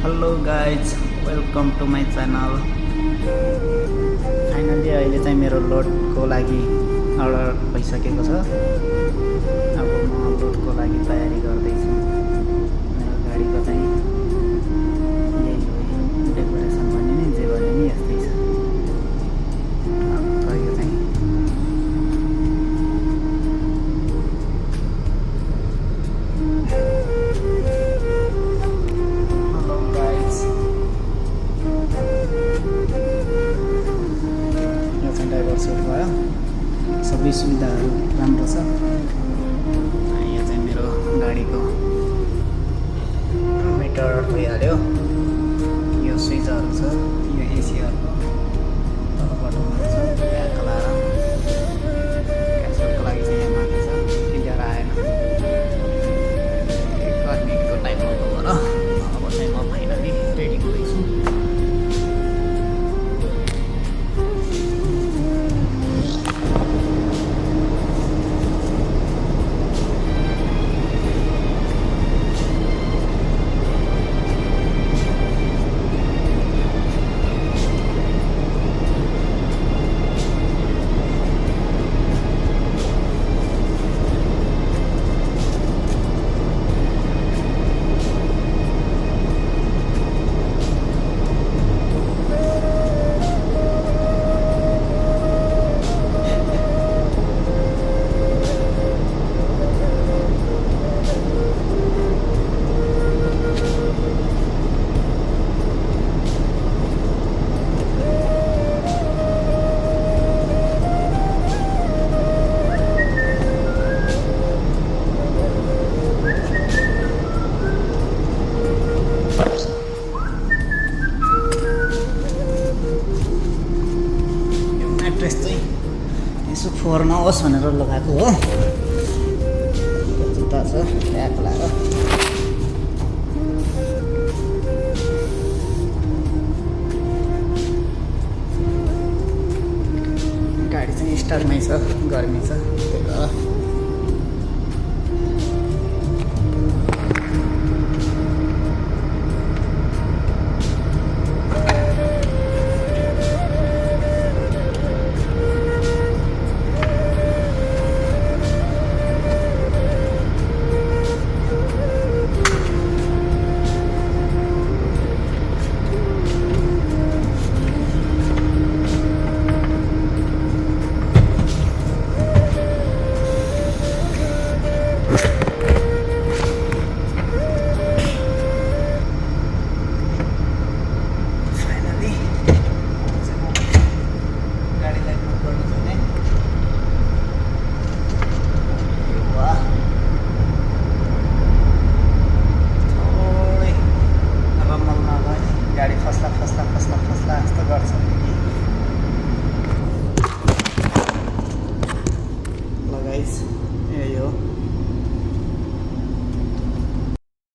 Hello guys, welcome to my channel. Finally अहिले चाहिँ मेरो लोडको लागि अर्डर भइसकेको छ। अब म लोडको लागि तयारी गर्दैछु। मेरो गाडीको चाहिँ यही हो, डेकोरेसन भने नि जे भने नि यस्तै छ। अब यो चाहिँ ड्राइभर सेट भयो, सबै सुविधाहरू राम्रो छ। यो चाहिँ मेरो गाडीको मिटर भइहाल्यो। यो स्विचहरू छ, यो एसीहरूको तलबाट छ, ब्याक लाएर क्यान्सलको लागि चाहिँ यहाँ माथि छ, क्लियर आएन। गर्मीको टाइममा गएर अब चाहिँ म फाइनली रेडी हुँदैछु। एड्रेस चाहिँ यसो फोहोर नहोस् भनेर लगाएको हो। जुत्ता छ, ब्याग लाएर गाडी चाहिँ स्टार्टमै छ, गर्मी छ, त्यही भएर